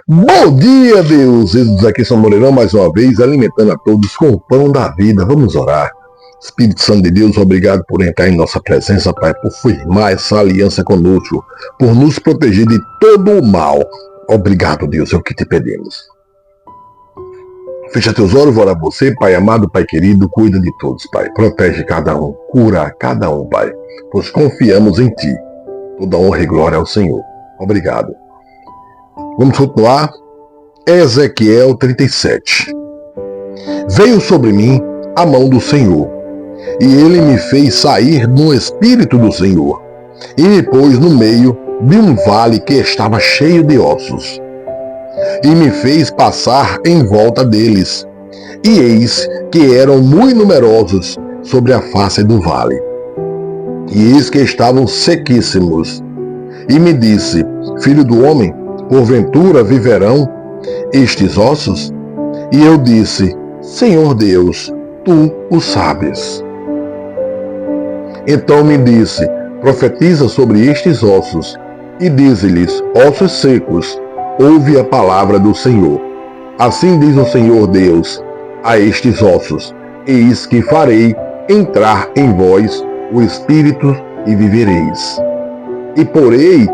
Bom dia, deuses! Aqui são Moreirão mais uma vez, alimentando a todos com o pão da vida. Vamos orar. Espírito Santo de Deus, obrigado por entrar em nossa presença, Pai, por firmar essa aliança conosco, por nos proteger de todo o mal. Obrigado, Deus, é o que te pedimos. Fecha teus olhos, vou orar a você, Pai amado, Pai querido, cuida de todos, Pai. Protege cada um, cura cada um, Pai, pois confiamos em Ti. Toda honra e glória ao Senhor. Obrigado. Vamos continuar. Ezequiel 37. Veio sobre mim a mão do Senhor, e ele me fez sair no espírito do Senhor, e me pôs no meio de um vale que estava cheio de ossos, e me fez passar em volta deles, e eis que eram muito numerosos sobre a face do vale, e eis que estavam sequíssimos. E me disse: Filho do homem, porventura viverão estes ossos? E eu disse: Senhor Deus, tu o sabes. Então me disse: Profetiza sobre estes ossos, e dize-lhes: Ossos secos, ouve a palavra do Senhor. Assim diz o Senhor Deus a estes ossos: Eis que farei entrar em vós o Espírito, e vivereis. E porei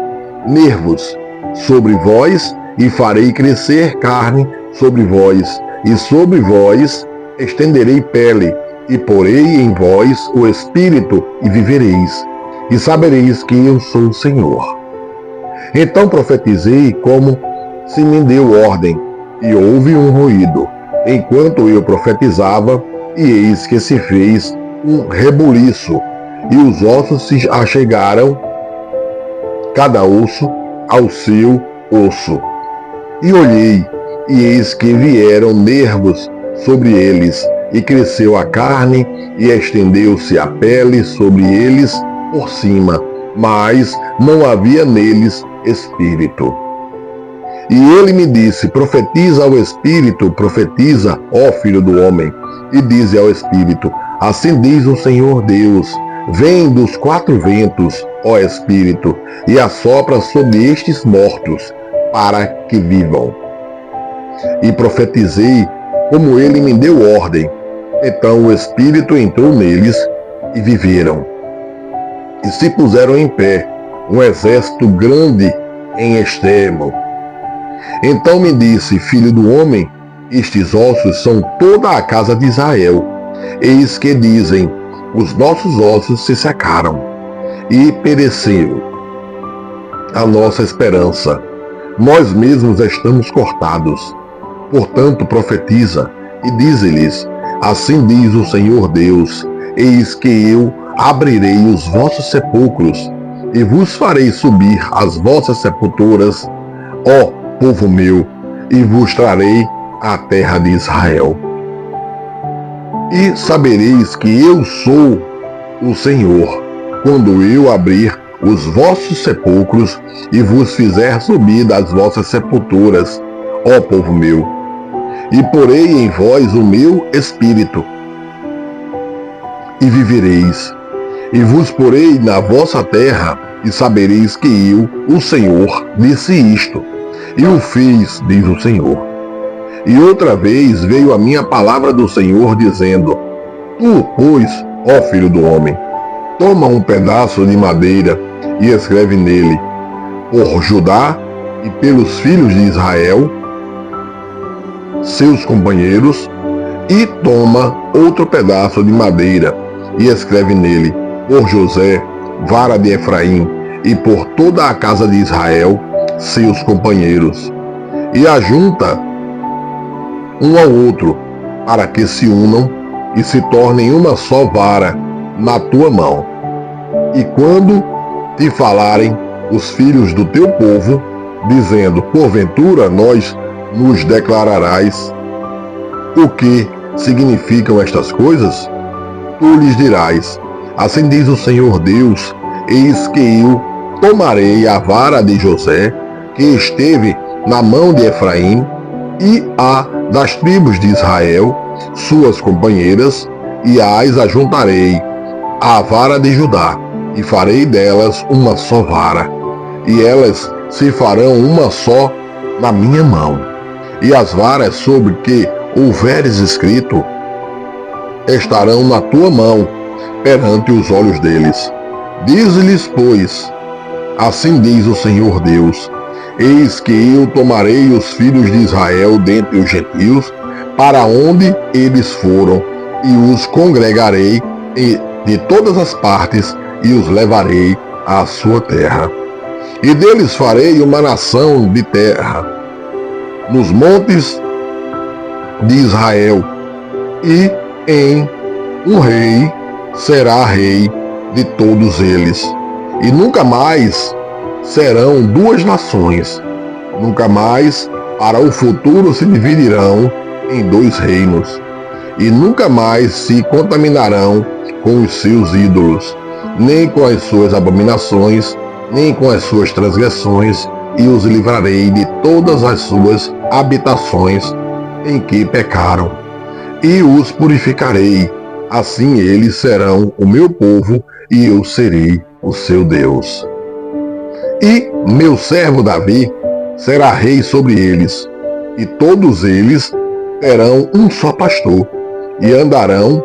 nervos sobre vós, e farei crescer carne sobre vós, e sobre vós estenderei pele, e porei em vós o Espírito, e vivereis, e sabereis que eu sou o Senhor. Então profetizei como se me deu ordem, e houve um ruído, enquanto eu profetizava, e eis que se fez um rebuliço, e os ossos se achegaram, cada osso ao seu osso. E olhei, e eis que vieram nervos sobre eles, e cresceu a carne, e estendeu-se a pele sobre eles por cima, mas não havia neles espírito. E ele me disse: Profetiza ao Espírito, profetiza, ó Filho do homem, e dize ao Espírito: Assim diz o Senhor Deus: Vem dos quatro ventos, ó Espírito, e assopra sobre estes mortos, para que vivam. E profetizei como ele me deu ordem. Então o Espírito entrou neles, e viveram. E se puseram em pé, um exército grande em extremo. Então me disse: Filho do homem, estes ossos são toda a casa de Israel. Eis que dizem: Os nossos ossos se secaram, e pereceu a nossa esperança. Nós mesmos estamos cortados. Portanto, profetiza, e dize-lhes: Assim diz o Senhor Deus: Eis que eu abrirei os vossos sepulcros, e vos farei subir às vossas sepulturas, ó povo meu, e vos trarei à terra de Israel. E sabereis que eu sou o Senhor, quando eu abrir os vossos sepulcros, e vos fizer subir das vossas sepulturas, ó povo meu, e porei em vós o meu Espírito, e vivereis, e vos porei na vossa terra, e sabereis que eu, o Senhor, disse isto, e o fiz, diz o Senhor. E outra vez veio a minha palavra do Senhor, dizendo: Tu, pois, ó filho do homem, toma um pedaço de madeira, e escreve nele: Por Judá e pelos filhos de Israel, seus companheiros, e toma outro pedaço de madeira, e escreve nele: Por José, vara de Efraim, e por toda a casa de Israel, seus companheiros, e ajunta um ao outro, para que se unam e se tornem uma só vara na tua mão. E quando te falarem os filhos do teu povo, dizendo: Porventura nós nos declararás o que significam estas coisas? Tu lhes dirás: Assim diz o Senhor Deus: Eis que eu tomarei a vara de José, que esteve na mão de Efraim, e a das tribos de Israel, suas companheiras, e as ajuntarei à vara de Judá, e farei delas uma só vara, e elas se farão uma só na minha mão, e as varas sobre que houveres escrito estarão na tua mão perante os olhos deles. Diz-lhes, pois, assim diz o Senhor Deus: eis que eu tomarei os filhos de Israel dentre os gentios, para onde eles foram, e os congregarei de todas as partes, e os levarei à sua terra. E deles farei uma nação de terra, nos montes de Israel, e em um rei será rei de todos eles. E nunca mais serão duas nações, nunca mais para o futuro se dividirão em dois reinos, e nunca mais se contaminarão com os seus ídolos, nem com as suas abominações, nem com as suas transgressões, e os livrarei de todas as suas habitações em que pecaram, e os purificarei. Assim eles serão o meu povo, e eu serei o seu Deus. E meu servo Davi será rei sobre eles, e todos eles terão um só pastor, e andarão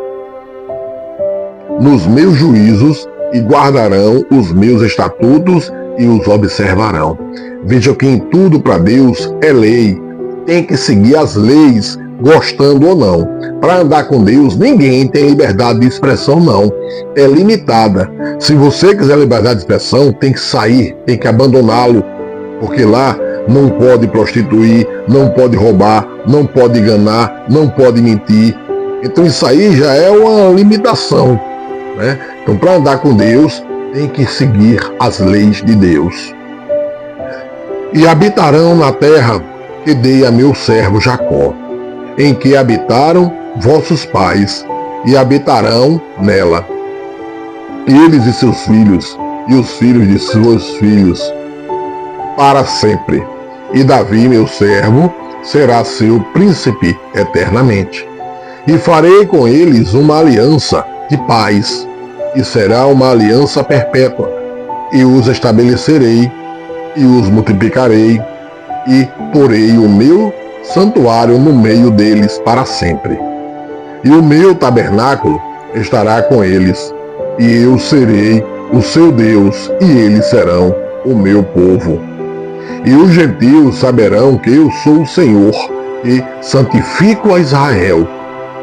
nos meus juízos, e guardarão os meus estatutos, e os observarão. Veja que em tudo para Deus é lei. Tem que seguir as leis, gostando ou não. Para andar com Deus, ninguém tem liberdade de expressão, não. É limitada. Se você quiser liberdade de expressão, tem que sair, tem que abandoná-lo, porque lá não pode prostituir, não pode roubar, não pode enganar, não pode mentir. Então isso aí já é uma limitação, né? Então, para andar com Deus, tem que seguir as leis de Deus. E habitarão na terra que dei a meu servo Jacó, em que habitaram vossos pais, e habitarão nela, eles e seus filhos, e os filhos de seus filhos, para sempre. E Davi, meu servo, será seu príncipe eternamente. E farei com eles uma aliança de paz, e será uma aliança perpétua, e os estabelecerei, e os multiplicarei, e porei o meu santuário no meio deles para sempre. E o meu tabernáculo estará com eles, e eu serei o seu Deus, e eles serão o meu povo. E os gentios saberão que eu sou o Senhor, e santifico a Israel,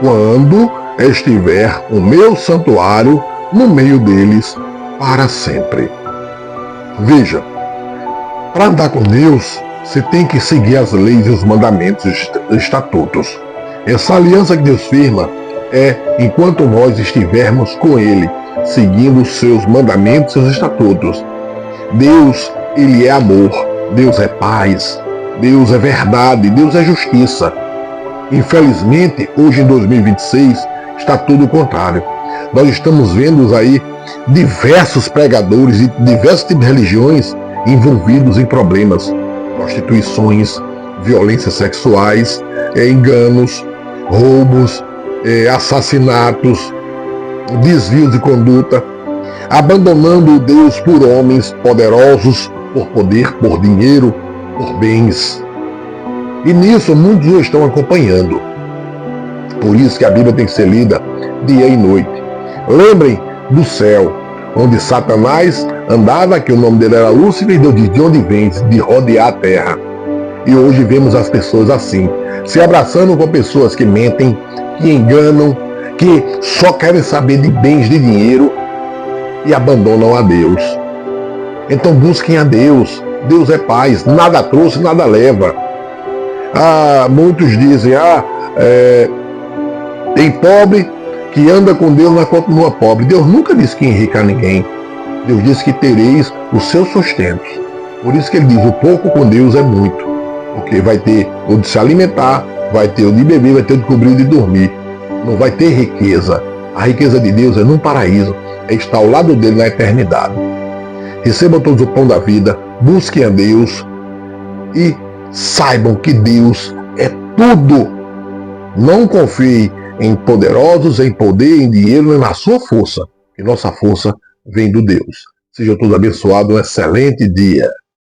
quando estiver o meu santuário no meio deles para sempre. Veja, para andar com Deus, você tem que seguir as leis e os mandamentos e os estatutos. Essa aliança que Deus firma é enquanto nós estivermos com Ele, seguindo os seus mandamentos e seus estatutos. Deus, Ele é amor, Deus é paz, Deus é verdade, Deus é justiça. Infelizmente, hoje em 2026, está tudo o contrário. Nós estamos vendo aí diversos pregadores de diversos tipos de religiões envolvidos em problemas, prostituições, violências sexuais, enganos, roubos, assassinatos, desvios de conduta, abandonando Deus por homens poderosos, por poder, por dinheiro, por bens. E nisso muitos o estão acompanhando. Por isso que a Bíblia tem que ser lida dia e noite. Lembrem do céu, onde Satanás andava, que o nome dele era Lúcifer, e de onde vem? De rodear a terra. E hoje vemos as pessoas assim, se abraçando com pessoas que mentem, que enganam, que só querem saber de bens, de dinheiro, e abandonam a Deus. Então busquem a Deus. Deus é paz, nada trouxe, nada leva. Muitos dizem, tem pobre que anda com Deus, mas continua pobre. Deus nunca disse que enriqueça ninguém. Deus disse que tereis os seus sustentos. Por isso que ele diz, o pouco com Deus é muito. Porque vai ter o de se alimentar, vai ter o de beber, vai ter o de cobrir e de dormir. Não vai ter riqueza. A riqueza de Deus é num paraíso, é estar ao lado dele na eternidade. Recebam todos o pão da vida, busquem a Deus e saibam que Deus é tudo. Não confie em poderosos, em poder, em dinheiro, nem na sua força. Que nossa força vem do Deus. Sejam todos abençoados, um excelente dia.